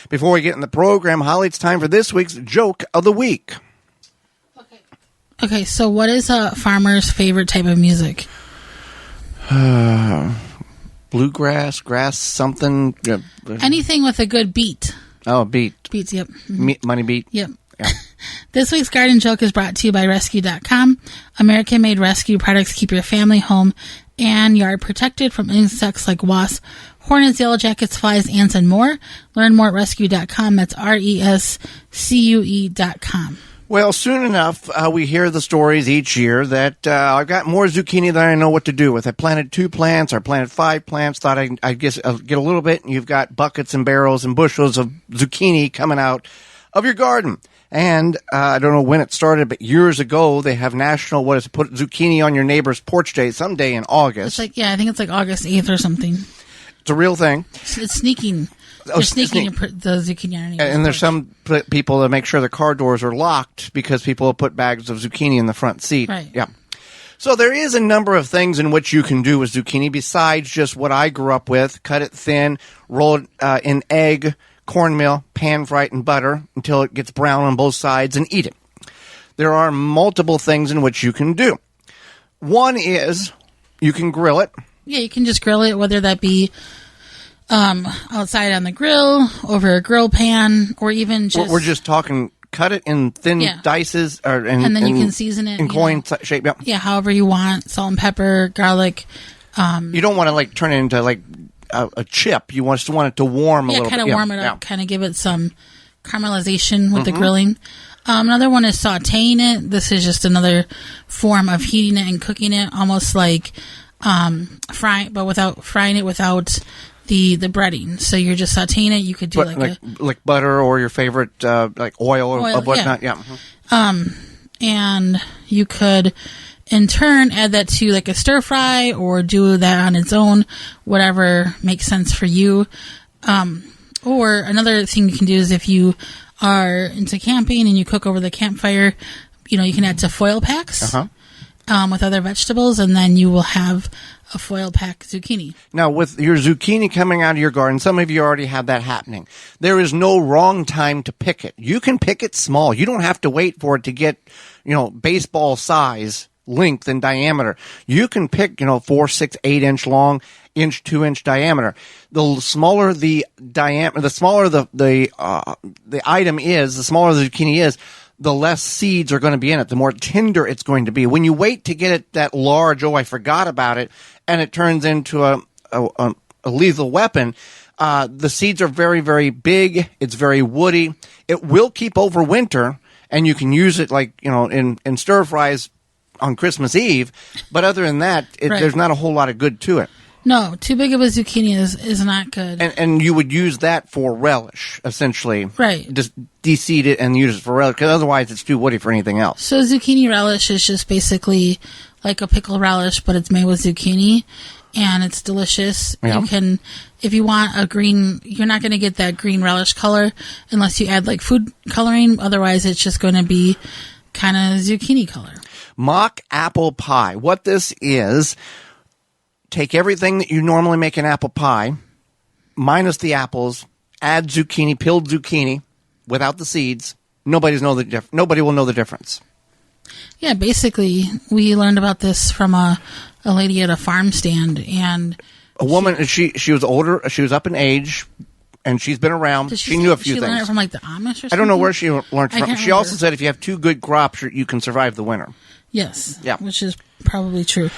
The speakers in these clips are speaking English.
Before we get in the program, Holly, it's time for this week's Joke of the Week. Okay, so what is a farmer's favorite type of music? Bluegrass, grass, something. Anything with a good beat. Oh, beat. Beats, yep. Mm-hmm. Money beat. Yep. Yeah. This week's garden joke is brought to you by Rescue.com. American-made rescue products keep your family, home, and yard protected from insects like wasps, hornets, yellow jackets, flies, ants, and more. Learn more at Rescue.com. That's RESCUE.com. Well, soon enough, we hear the stories each year that I've got more zucchini than I know what to do with. I planted 2 plants, or planted 5 plants, thought I guess I'll get a little bit, and you've got buckets and barrels and bushels of zucchini coming out of your garden. And I don't know when it started, but years ago, they have national, put zucchini on your neighbor's porch day, someday in August. It's I think it's like August 8th or something. It's a real thing. It's sneaking. You're sneaking the zucchini on your neighbor's And there's some people that make sure the car doors are locked because people have put bags of zucchini in the front seat. Right. Yeah. So there is a number of things in which you can do with zucchini besides just what I grew up with. Cut it thin, roll it in egg, cornmeal, pan fry it in butter until it gets brown on both sides, and eat it. There are multiple things in which you can do. One is you can grill it. Yeah, you can just grill it, whether that be outside on the grill, over a grill pan, or even just... We're just talking, cut it in thin dices. And then you can season it. In coin shape, yeah. Yeah, however you want. Salt and pepper, garlic. You don't want to turn it into a chip. You just want it to warm a little bit. Yeah, kind of warm it up, kind of give it some caramelization with the grilling. Another one is sauteing it. This is just another form of heating it and cooking it, almost like frying, but without frying it without the breading. So you're just sauteing it. You could do like butter or your favorite like oil or whatnot. Yeah. And you could in turn add that to like a stir fry or do that on its own, whatever makes sense for you. Or another thing you can do is if you are into camping and you cook over the campfire, you can add to foil packs with other vegetables, and then you will have a foil pack zucchini. Now, with your zucchini coming out of your garden, some of you already have that happening. There is no wrong time to pick it. You can pick it small. You don't have to wait for it to get, baseball size, length, and diameter. You can pick, 4, 6, 8 inch long, 2 inch diameter. The smaller the diameter, the smaller the item is, the smaller the zucchini is, the less seeds are going to be in it, the more tender it's going to be. When you wait to get it that large, I forgot about it, and it turns into a lethal weapon, the seeds are very, very big. It's very woody. It will keep over winter, and you can use it in stir fries on Christmas Eve. But other than that, there's not a whole lot of good to it. No, too big of a zucchini is not good. And you would use that for relish, essentially. Right. Just de-seed it and use it for relish, because otherwise it's too woody for anything else. So zucchini relish is just basically like a pickle relish, but it's made with zucchini, and it's delicious. Yeah. You can, if you want a green, you're not going to get that green relish color unless you add food coloring. Otherwise, it's just going to be kind of zucchini color. Mock apple pie. What this is... Take everything that you normally make an apple pie, minus the apples, add zucchini, peeled zucchini, without the seeds. Nobody will know the difference. Yeah, basically, we learned about this from a lady at a farm stand, and a woman. She was older. She was up in age, and she's been around. She knew a few things. She learned it from the Amish or something? I don't know where she learned from. She also said if you have 2 good crops, you can survive the winter. Yes. Yeah. Which is probably true.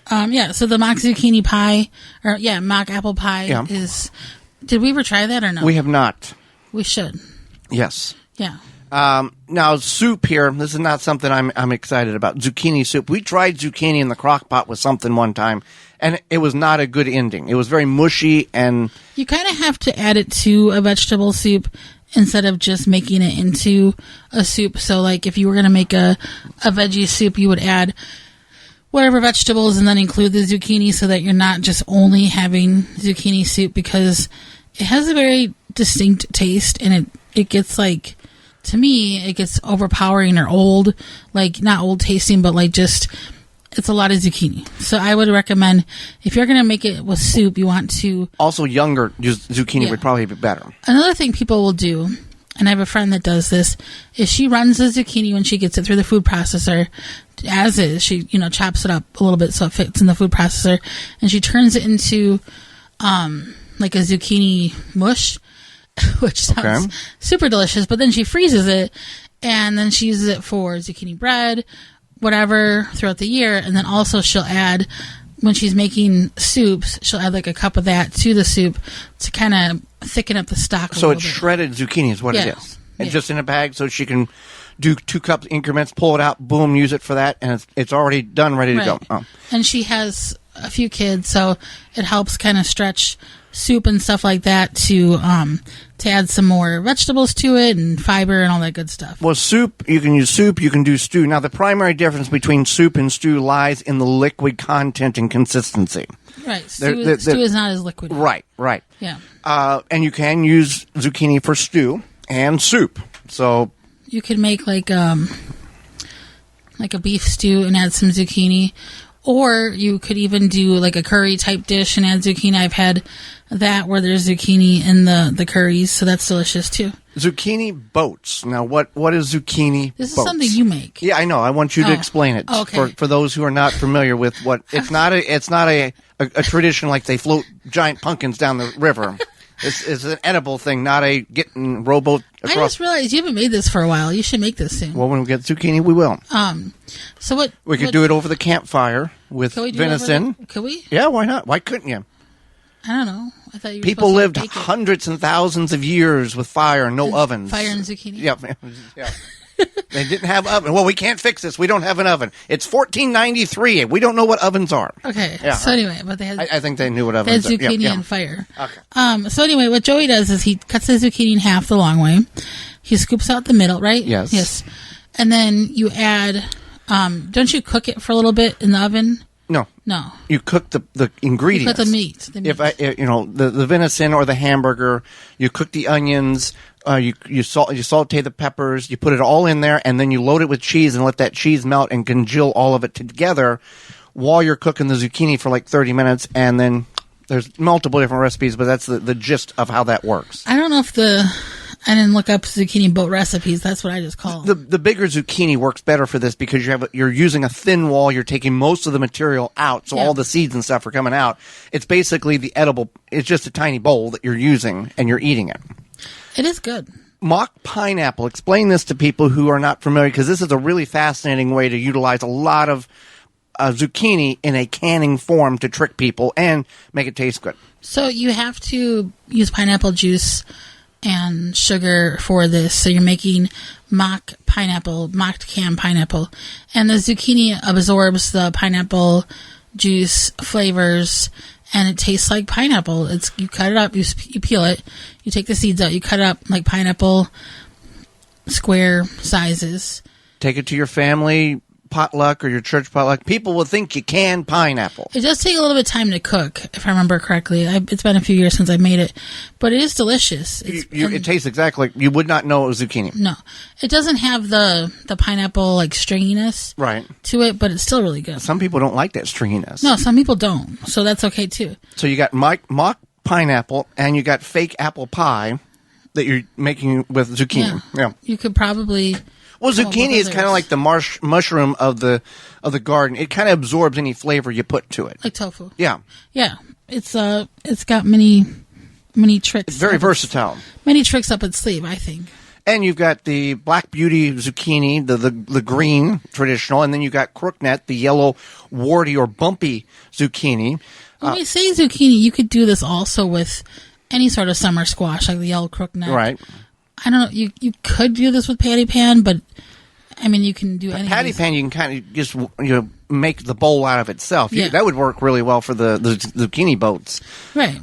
So the mock zucchini pie, mock apple pie is... Did we ever try that or no? We have not. We should. Yes. Yeah. Now, soup here, this is not something I'm excited about. Zucchini soup. We tried zucchini in the crock pot with something one time, and it was not a good ending. It was very mushy, and... You kind of have to add it to a vegetable soup instead of just making it into a soup. So, if you were going to make a veggie soup, you would add whatever vegetables and then include the zucchini so that you're not just only having zucchini soup, because it has a very distinct taste, and it gets to me, it gets overpowering or old, not old tasting, but just it's a lot of zucchini. So I would recommend, if you're going to make it with soup, you want to... Also, younger zucchini would probably be better. Another thing people will do, and I have a friend that does this, is she runs the zucchini when she gets it through the food processor as is. She, chops it up a little bit so it fits in the food processor, and she turns it into like a zucchini mush, which sounds super delicious, but then she freezes it, and then she uses it for zucchini bread, whatever, throughout the year. And then also she'll add, when she's making soups, she'll add like a cup of that to the soup to kind of thicken up the stock So it's shredded zucchini is what it is. And just in a bag, so she can do 2 cup increments, pull it out, boom, use it for that, and it's already done, ready to go. Oh. And she has a few kids, so it helps kind of stretch soup and stuff like that to add some more vegetables to it and fiber and all that good stuff. Well, you can use soup, you can do stew. Now, the primary difference between soup and stew lies in the liquid content and consistency. Right. Stew is not as liquid. Right. Yeah. And you can use zucchini for stew and soup. So you could make like a beef stew and add some zucchini. Or you could even do like a curry type dish and add zucchini. I've had that where there's zucchini in the curries, so that's delicious too. Zucchini boats. Now, what is zucchini This is boats? something you make. Yeah, I know. I want you to explain it for those who are not familiar with what. It's not a tradition like they float giant pumpkins down the river. It's an edible thing, not a getting rowboat across. I just realized you haven't made this for a while. You should make this soon. Well, when we get zucchini, we will. So what? We could do it over the campfire with venison. Could we? Yeah, why not? Why couldn't you? I don't know. I thought you were People lived supposed to bake it. hundreds and thousands of years with fire and no ovens. Fire and zucchini. Yeah. They didn't have oven. Well, we can't fix this. We don't have an oven. It's 1493. We don't know what ovens are. Okay. Yeah. So anyway, but they had. I think they knew what ovens They had are. zucchini and fire. Okay. So anyway, what Joey does is he cuts the zucchini in half the long way. He scoops out the middle, right? Yes. Yes. And then you add. Don't you cook it for a little bit in the oven? No. You cook the ingredients. You cook the meat. If the venison or the hamburger, you cook the onions. You saute the peppers. You put it all in there, and then you load it with cheese and let that cheese melt and congeal all of it together while you're cooking the zucchini for like 30 minutes. And then there's multiple different recipes, but that's the gist of how that works. I don't know if I didn't look up zucchini boat recipes. That's what I just call them. The bigger zucchini works better for this because you're using a thin wall. You're taking most of the material out, so all the seeds and stuff are coming out. It's basically the edible. It's just a tiny bowl that you're using and you're eating it. It is good. Mock pineapple. Explain this to people who are not familiar because this is a really fascinating way to utilize a lot of zucchini in a canning form to trick people and make it taste good. So you have to use pineapple juice and sugar for this. So you're making mocked canned pineapple. And the zucchini absorbs the pineapple juice flavors, and it tastes like pineapple. You cut it up, you peel it, you take the seeds out, you cut it up like pineapple square sizes. Take it to your family potluck or your church potluck. People will think you can pineapple. It does take a little bit of time to cook, if I remember correctly. It's been a few years since I made it, but it is delicious. It tastes exactly like you would not know it was zucchini. No, it doesn't have the pineapple like stringiness to it, but it's still really good. Some people don't like that stringiness. No, some people don't, so that's okay too. So you got mock pineapple and you got fake apple pie that you're making with zucchini. Yeah. You could probably. Well, zucchini is kind of like the mushroom of the garden. It kind of absorbs any flavor you put to it. Like tofu. Yeah. Yeah. It's got many tricks. It's very versatile. Many tricks up its sleeve, I think. And you've got the Black Beauty zucchini, the green traditional, and then you've got crooknet, the yellow warty or bumpy zucchini. When we say zucchini, you could do this also with any sort of summer squash, like the yellow crooknet. Right. I don't know. You could do this with patty pan, but I mean, you can do any patty pan. You can kind of just make the bowl out of itself. Yeah. That would work really well for the zucchini boats. Right.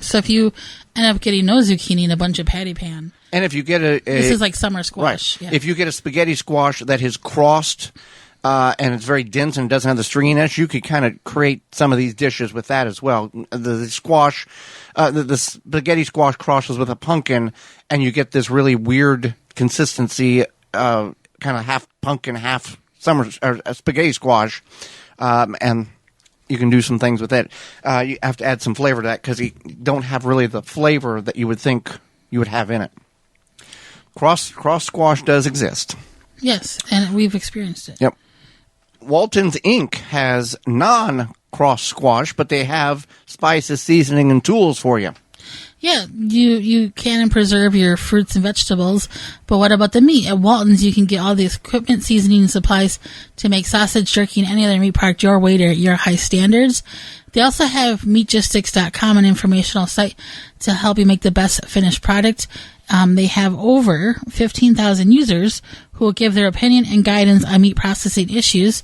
So if you end up getting no zucchini and a bunch of patty pan, and if you get this is like summer squash. Right. Yeah. If you get a spaghetti squash that is crossed and it's very dense and doesn't have the stringiness, you could kind of create some of these dishes with that as well. The squash, the spaghetti squash crosses with a pumpkin, and you get this really weird consistency, kind of half pumpkin, half summer or spaghetti squash. and you can do some things with it. You have to add some flavor to that because you don't have really the flavor that you would think you would have in it. Cross squash does exist. Yes, and we've experienced it. Yep. Walton's Inc. has non-cross squash, but they have spices, seasoning, and tools for you. Yeah, you can preserve your fruits and vegetables, but what about the meat? At Walton's, you can get all the equipment, seasoning, and supplies to make sausage, jerky, and any other meat product your way to your high standards. They also have meatgistics.com, an informational site to help you make the best finished product. They have over 15,000 users who will give their opinion and guidance on meat processing issues.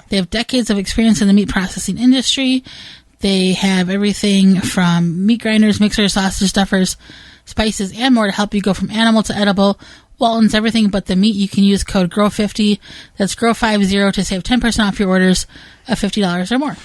They have decades of experience in the meat processing industry. They have everything from meat grinders, mixers, sausage stuffers, spices, and more to help you go from animal to edible. Walton's everything but the meat. You can use code GROW50. That's GROW50 to save 10% off your orders of $50 or more.